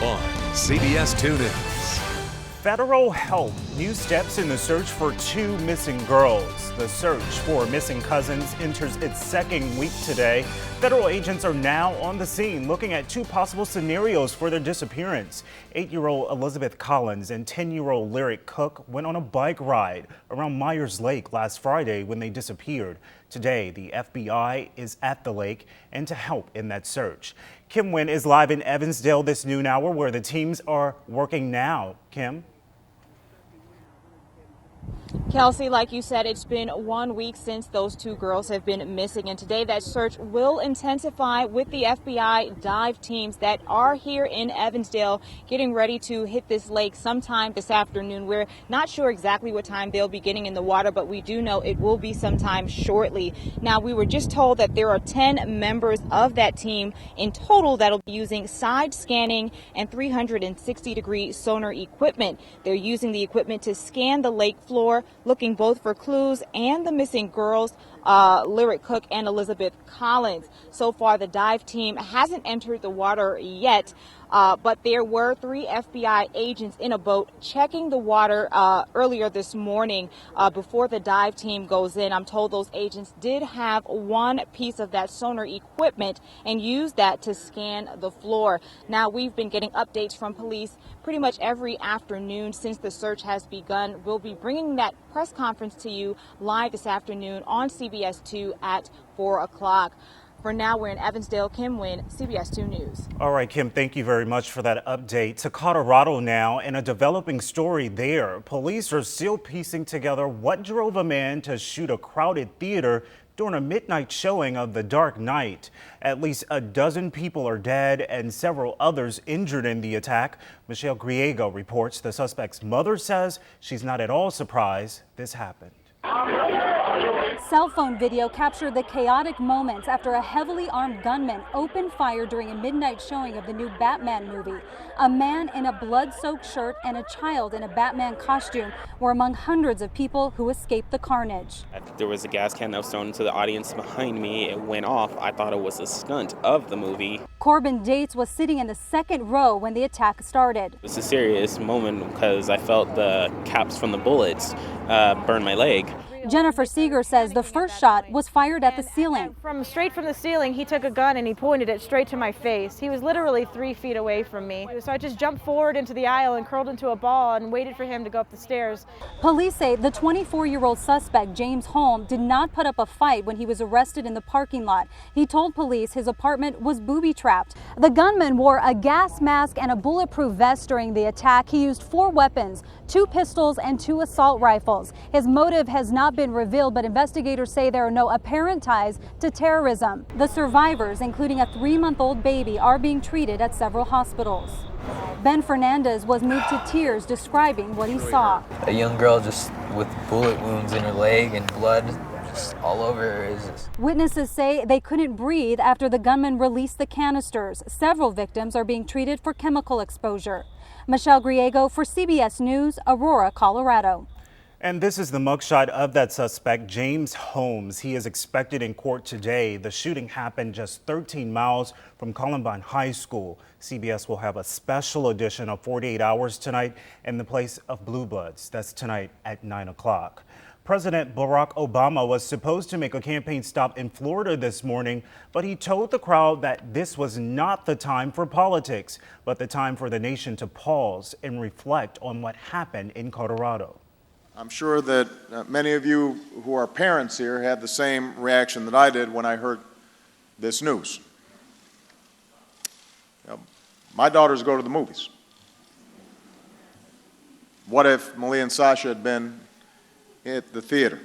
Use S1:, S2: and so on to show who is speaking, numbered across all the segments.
S1: on CBS 2 News.
S2: Federal help, new steps in the search for two missing girls. The search for missing cousins enters its second week today. Federal agents are now on the scene looking at two possible scenarios for their disappearance. 8-year-old Elizabeth Collins and 10-year-old Lyric Cook went on a bike ride around Myers Lake last Friday when they disappeared. Today, the FBI is at the lake and to help in that search. Kim Nguyen is live in Evansdale this noon hour where the teams are working now. Kim?
S3: Kelsey, like you said, it's been 1 week since those two girls have been missing, and today that search will intensify with the FBI dive teams that are here in Evansdale getting ready to hit this lake sometime this afternoon. We're not sure exactly what time they'll be getting in the water, but we do know it will be sometime shortly. Now, we were just told that there are 10 members of that team in total that'll be using side scanning and 360-degree sonar equipment. They're using the equipment to scan the lake floor, looking both for clues and the missing girls, Lyric Cook and Elizabeth Collins. So far, the dive team hasn't entered the water yet, but there were 3 FBI agents in a boat checking the water earlier this morning before the dive team goes in. I'm told those agents did have one piece of that sonar equipment and used that to scan the floor. Now, we've been getting updates from police pretty much every afternoon since the search has begun. We'll be bringing that press conference to you live this afternoon on CBS 2 at 4 o'clock. For now, we're in Evansdale. Kim Nguyen, CBS 2 News.
S2: All right, Kim, thank you very much for that update. To Colorado now, and a developing story there. Police are still piecing together what drove a man to shoot a crowded theater during a midnight showing of The Dark Knight. At least a dozen people are dead and several others injured in the attack. Michelle Griego reports the suspect's mother says she's not at all surprised this happened.
S4: Cell phone video captured the chaotic moments after a heavily armed gunman opened fire during a midnight showing of the new Batman movie. A man in a blood-soaked shirt and a child in a Batman costume were among hundreds of people who escaped the carnage.
S5: There was a gas can that was thrown into the audience behind me. It went off. I thought it was a stunt of the movie.
S4: Corbin Dates was sitting in the second row when the attack started.
S5: It was a serious moment because I felt the caps from the bullets burn my leg.
S4: Jennifer Seeger says the first shot was fired at the ceiling.
S6: Straight from the ceiling, he took a gun and he pointed it straight to my face. He was literally 3 feet away from me. So I just jumped forward into the aisle and curled into a ball and waited for him to go up the stairs.
S4: Police say the 24-year-old suspect, James Holm, did not put up a fight when he was arrested in the parking lot. He told police his apartment was booby-trapped. The gunman wore a gas mask and a bulletproof vest during the attack. He used 4 weapons, 2 pistols and 2 assault rifles. His motive has not been revealed, but investigators say there are no apparent ties to terrorism. The survivors, including a 3-month-old baby, are being treated at several hospitals. Ben Fernandez was moved to tears describing what he saw.
S7: A young girl just with bullet wounds in her leg and blood just all over her.
S4: Witnesses say they couldn't breathe after the gunman released the canisters. Several victims are being treated for chemical exposure. Michelle Griego for CBS News, Aurora, Colorado.
S2: And this is the mugshot of that suspect, James Holmes. He is expected in court today. The shooting happened just 13 miles from Columbine High School. CBS will have a special edition of 48 Hours tonight in the place of Blue Bloods. That's tonight at 9 o'clock. President Barack Obama was supposed to make a campaign stop in Florida this morning, but he told the crowd that this was not the time for politics, but the time for the nation to pause and reflect on what happened in Colorado.
S8: I'm sure that many of you who are parents here had the same reaction that I did when I heard this news. My daughters go to the movies. What if Malia and Sasha had been at the theater,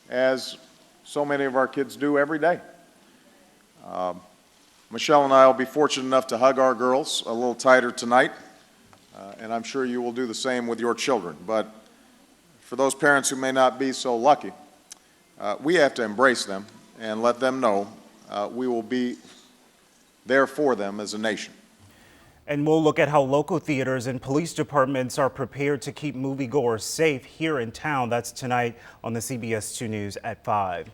S8: as so many of our kids do every day? Michelle and I will be fortunate enough to hug our girls a little tighter tonight, and I'm sure you will do the same with your children. But for those parents who may not be so lucky, we have to embrace them and let them know we will be there for them as a nation.
S2: And we'll look at how local theaters and police departments are prepared to keep moviegoers safe here in town. That's tonight on the CBS 2 News at 5.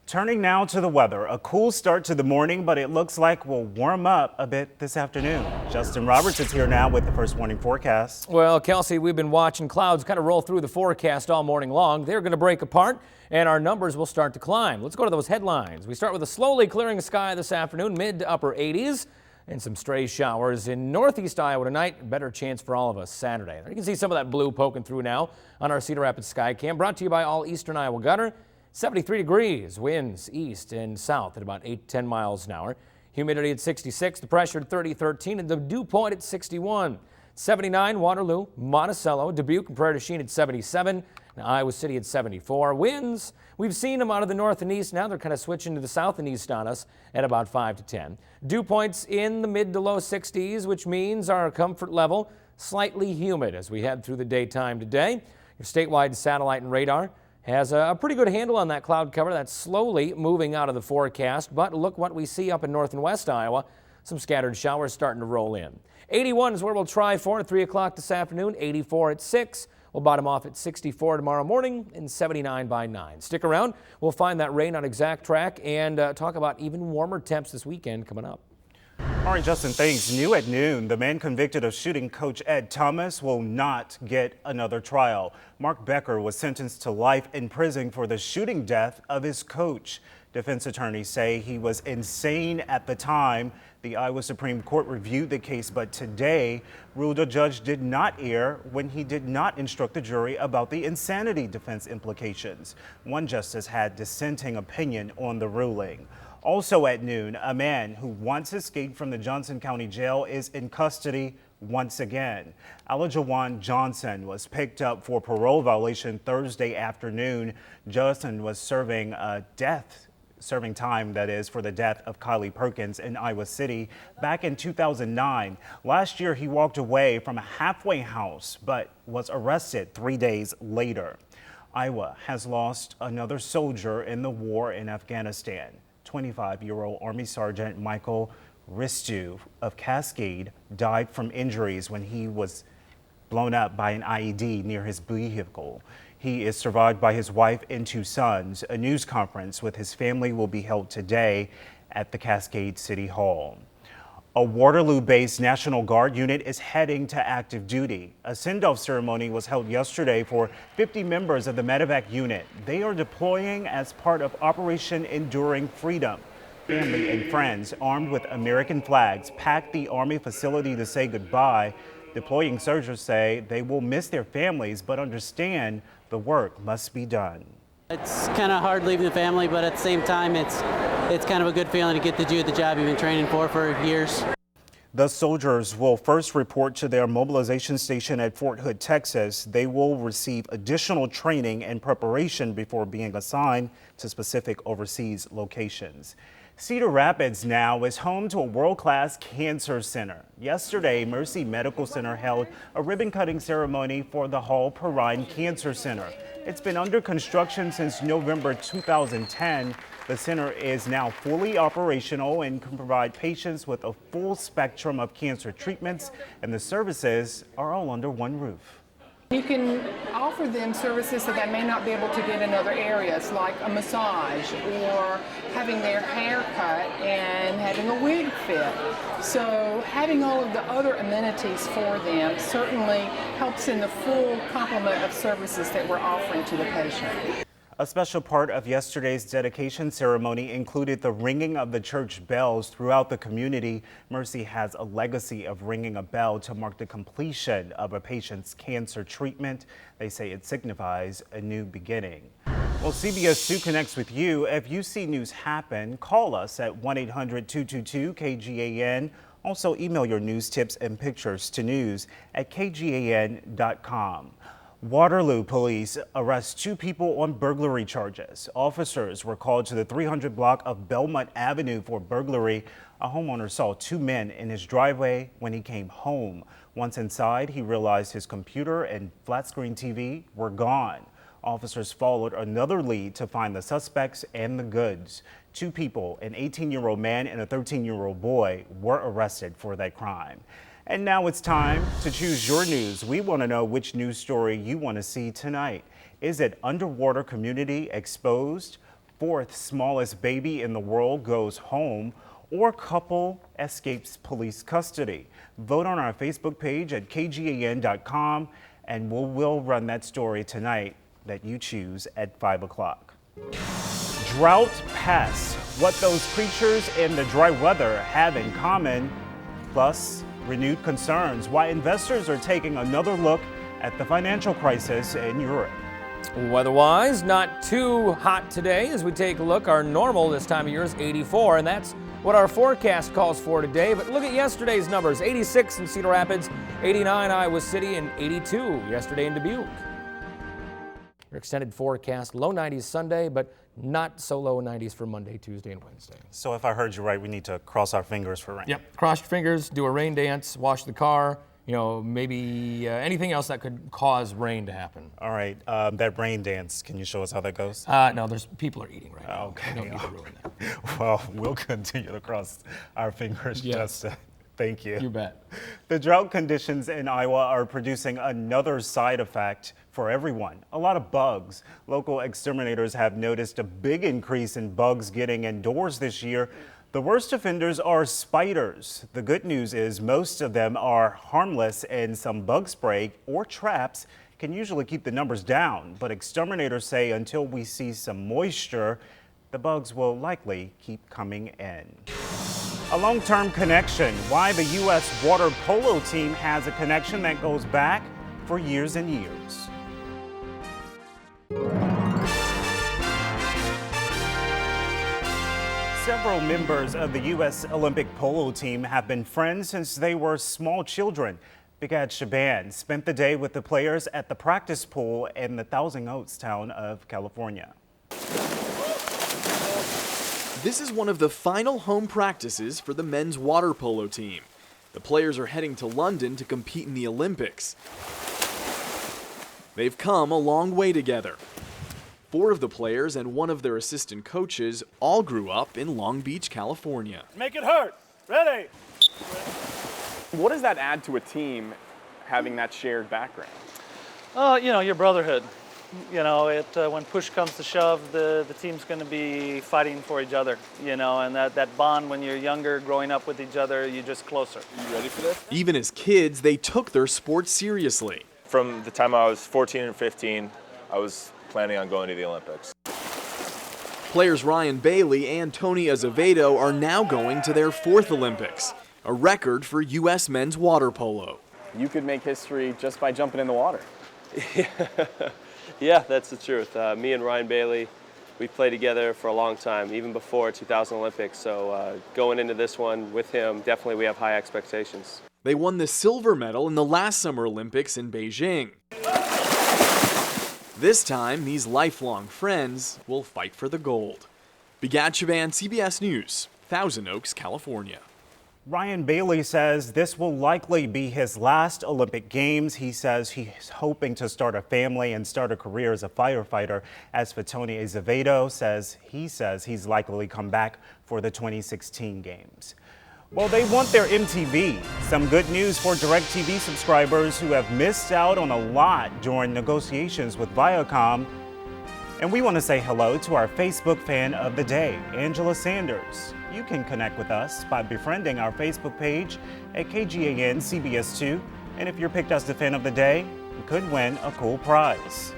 S2: Turning now to the weather. A cool start to the morning, but it looks like we'll warm up a bit this afternoon. Justin Roberts is here now with the first warning forecast.
S9: Well, Kelsey, we've been watching clouds kind of roll through the forecast all morning long. They're going to break apart and our numbers will start to climb. Let's go to those headlines. We start with a slowly clearing sky this afternoon, mid to upper 80s. And some stray showers in northeast Iowa tonight. Better chance for all of us Saturday. You can see some of that blue poking through now on our Cedar Rapids sky cam. Brought to you by All Eastern Iowa Gutter. 73 degrees, winds east and south at about 8 to 10 miles an hour. Humidity at 66, the pressure at 30-13, and the dew point at 61. 79, Waterloo, Monticello, Dubuque, and Prairie du Chien at 77, and Iowa City at 74. Winds, we've seen them out of the north and east. Now they're kind of switching to the south and east on us at about 5 to 10. Dew points in the mid to low 60s, which means our comfort level slightly humid as we head through the daytime today. Your statewide satellite and radar has a pretty good handle on that cloud cover that's slowly moving out of the forecast. But look what we see up in north and west Iowa. Some scattered showers starting to roll in. 81 is where we'll try for at 3 o'clock this afternoon. 84 at 6. We'll bottom off at 64 tomorrow morning and 79 by 9. Stick around. We'll find that rain on exact track and talk about even warmer temps this weekend coming up.
S2: All right, Justin, thanks. New at noon, the man convicted of shooting Coach Ed Thomas will not get another trial. Mark Becker was sentenced to life in prison for the shooting death of his coach. Defense attorneys say he was insane at the time. The Iowa Supreme Court reviewed the case, but today ruled a judge did not err when he did not instruct the jury about the insanity defense implications. One justice had dissenting opinion on the ruling. Also at noon, a man who once escaped from the Johnson County Jail is in custody once again. Alajuan Johnson was picked up for parole violation Thursday afternoon. Johnson was serving time, that is, for the death of Kylie Perkins in Iowa City back in 2009. Last year, he walked away from a halfway house, but was arrested 3 days later. Iowa has lost another soldier in the war in Afghanistan. 25-year-old Army Sergeant Michael Ristu of Cascade died from injuries when he was blown up by an IED near his vehicle. He is survived by his wife and 2 sons. A news conference with his family will be held today at the Cascade City Hall. A Waterloo-based National Guard unit is heading to active duty. A send-off ceremony was held yesterday for 50 members of the medevac unit. They are deploying as part of Operation Enduring Freedom. Family and friends armed with American flags packed the Army facility to say goodbye. Deploying soldiers say they will miss their families, but understand the work must be done.
S10: It's kind of hard leaving the family, but at the same time, it's kind of a good feeling to get to do the job you've been training for years.
S2: The soldiers will first report to their mobilization station at Fort Hood, Texas. They will receive additional training and preparation before being assigned to specific overseas locations. Cedar Rapids now is home to a world-class cancer center. Yesterday, Mercy Medical Center held a ribbon-cutting ceremony for the Hall Perrine Cancer Center. It's been under construction since November 2010. The center is now fully operational and can provide patients with a full spectrum of cancer treatments, and the services are all under one roof.
S11: You can offer them services that they may not be able to get in other areas, like a massage or having their hair cut and having a wig fit. So having all of the other amenities for them certainly helps in the full complement of services that we're offering to the patient.
S2: A special part of yesterday's dedication ceremony included the ringing of the church bells throughout the community. Mercy has a legacy of ringing a bell to mark the completion of a patient's cancer treatment. They say it signifies a new beginning. Well, CBS 2 connects with you. If you see news happen, call us at 1-800-222-KGAN. Also, email your news tips and pictures to news@kgan.com. Waterloo police arrest 2 people on burglary charges. Officers were called to the 300 block of Belmont Avenue for burglary. A homeowner saw 2 men in his driveway when he came home. Once inside, he realized his computer and flat screen TV were gone. Officers followed another lead to find the suspects and the goods. 2 people, an 18-year-old man and a 13-year-old boy, were arrested for that crime. And now it's time to choose your news. We want to know which news story you want to see tonight. Is it underwater community exposed? fourth smallest baby in the world goes home, or couple escapes police custody. Vote on our Facebook page at kgan.com, and we'll run that story tonight that you choose at 5 o'clock. Drought pests, what those creatures in the dry weather have in common, plus renewed concerns why investors are taking another look at the financial crisis in Europe.
S9: Weather-wise, not too hot today as we take a look. Our normal this time of year is 84, and that's what our forecast calls for today. But look at yesterday's numbers: 86 in Cedar Rapids, 89 Iowa City, and 82 yesterday in Dubuque. Your extended forecast, low 90s Sunday, but not so low 90s for Monday, Tuesday, and Wednesday.
S2: So if I heard you right, we need to cross our fingers for rain.
S9: Yep, cross your fingers, do a rain dance, wash the car, maybe anything else that could cause rain to happen.
S2: All right, that rain dance, can you show us how that goes?
S9: No, people are eating right now.
S2: Okay.
S9: I don't need to ruin that.
S2: Well, we'll continue to cross our fingers, Justin. Thank you.
S9: You bet.
S2: The drought conditions in Iowa are producing another side effect for everyone: a lot of bugs. Local exterminators have noticed a big increase in bugs getting indoors this year. The worst offenders are spiders. The good news is most of them are harmless, and some bug spray or traps can usually keep the numbers down. But exterminators say until we see some moisture, the bugs will likely keep coming in. A long-term connection. Why the U.S. water polo team has a connection that goes back for years and years. Several members of the U.S. Olympic polo team have been friends since they were small children. Bigad Shaban spent the day with the players at the practice pool in the Thousand Oaks town of California.
S12: This is one of the final home practices for the men's water polo team. The players are heading to London to compete in the Olympics. They've come a long way together. 4 of the players and 1 of their assistant coaches all grew up in Long Beach, California.
S13: Make it hurt. Ready?
S14: What does that add to a team, having that shared background?
S13: Your brotherhood. When push comes to shove, the team's going to be fighting for each other, and that bond when you're younger, growing up with each other, you're just closer.
S14: You ready for this?
S12: Even as kids, they took their sport seriously.
S15: From the time I was 14 and 15, I was planning on going to the Olympics.
S12: Players Ryan Bailey and Tony Azevedo are now going to their 4th Olympics, a record for U.S. men's water polo.
S14: You could make history just by jumping in the water.
S16: Yeah, that's the truth. Me and Ryan Bailey, we played together for a long time, even before 2000 Olympics. So going into this one with him, definitely we have high expectations.
S12: They won the silver medal in the last Summer Olympics in Beijing. This time, these lifelong friends will fight for the gold. Bigad Shaban, CBS News, Thousand Oaks, California.
S2: Ryan Bailey says this will likely be his last Olympic Games. He says he's hoping to start a family and start a career as a firefighter. As for Tony Azevedo, he says he's likely come back for the 2016 Games. Well, they want their MTV. Some good news for DirecTV subscribers who have missed out on a lot during negotiations with Viacom. And we want to say hello to our Facebook fan of the day, Angela Sanders. You can connect with us by befriending our Facebook page at KGAN CBS2. And if you're picked as the fan of the day, you could win a cool prize.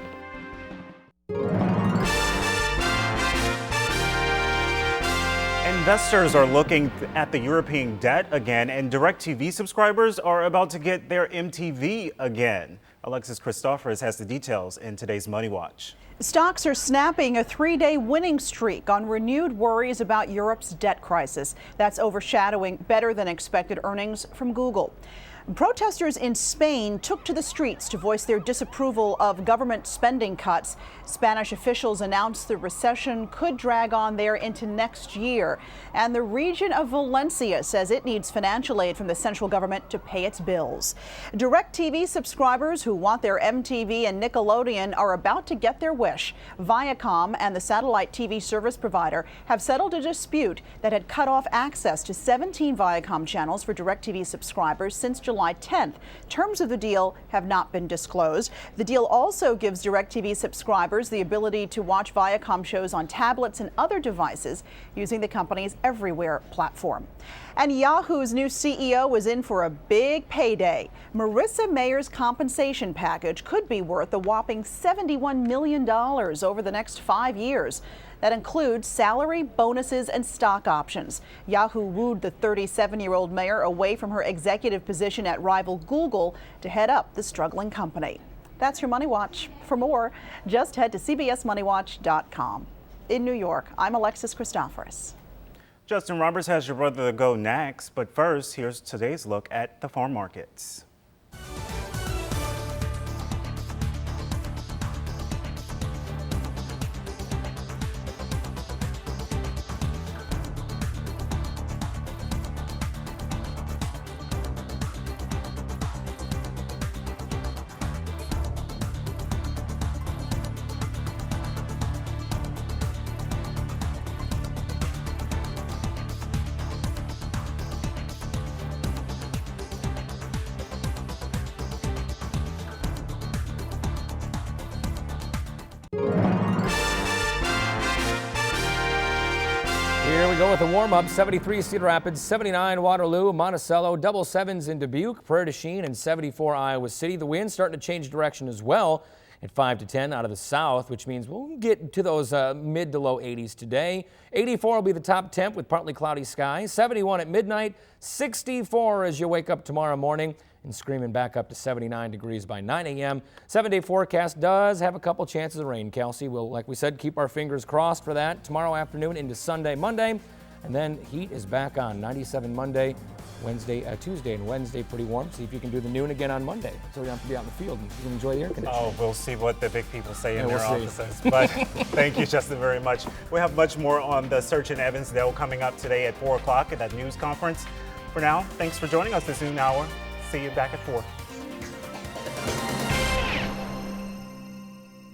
S2: Investors are looking at the European debt again, and DirecTV subscribers are about to get their MTV again. Alexis Christophers has the details in today's Money Watch.
S17: Stocks are snapping a 3-day winning streak on renewed worries about Europe's debt crisis. That's overshadowing better than expected earnings from Google. Protesters in Spain took to the streets to voice their disapproval of government spending cuts. Spanish officials announced the recession could drag on there into next year. And the region of Valencia says it needs financial aid from the central government to pay its bills. DirecTV subscribers who want their MTV and Nickelodeon are about to get their wish. Viacom and the satellite TV service provider have settled a dispute that had cut off access to 17 Viacom channels for DirecTV subscribers since July July 10th. Terms of the deal have not been disclosed. The deal also gives DirecTV subscribers the ability to watch Viacom shows on tablets and other devices using the company's Everywhere platform. And Yahoo's new CEO is in for a big payday. Marissa Mayer's compensation package could be worth a whopping $71 million over the next 5 years. That includes salary, bonuses, and stock options. Yahoo wooed the 37-year-old Mayer away from her executive position at rival Google to head up the struggling company. That's your Money Watch. For more, just head to cbsmoneywatch.com. In New York, I'm Alexis Christoforous.
S2: Justin Roberts has your brother to go next, but first, here's today's look at the farm markets.
S9: Here we go with a warm-up. 73 Cedar Rapids, 79 Waterloo, Monticello, double sevens in Dubuque, Prairie du Chien, and 74 Iowa City. The wind's starting to change direction as well at 5 to 10 out of the south, which means we'll get to those mid to low 80s today. 84 will be the top temp with partly cloudy skies. 71 at midnight, 64 as you wake up tomorrow morning, and screaming back up to 79 degrees by 9 a.m. 7-day forecast does have a couple chances of rain, Kelsey. We'll, like we said, keep our fingers crossed for that tomorrow afternoon into Sunday, Monday. And then heat is back on 97 Monday, Tuesday and Wednesday pretty warm. See if you can do the noon again on Monday. So you don't have to be out in the field and you can enjoy the air conditioning.
S2: Oh, we'll see what the big people say in
S9: Yeah,
S2: their
S9: we'll
S2: offices. But thank you, Justin, very much. We have much more on the search in Evansdale coming up today at 4 o'clock at that news conference. For now, thanks for joining us this noon hour. See you back at 4.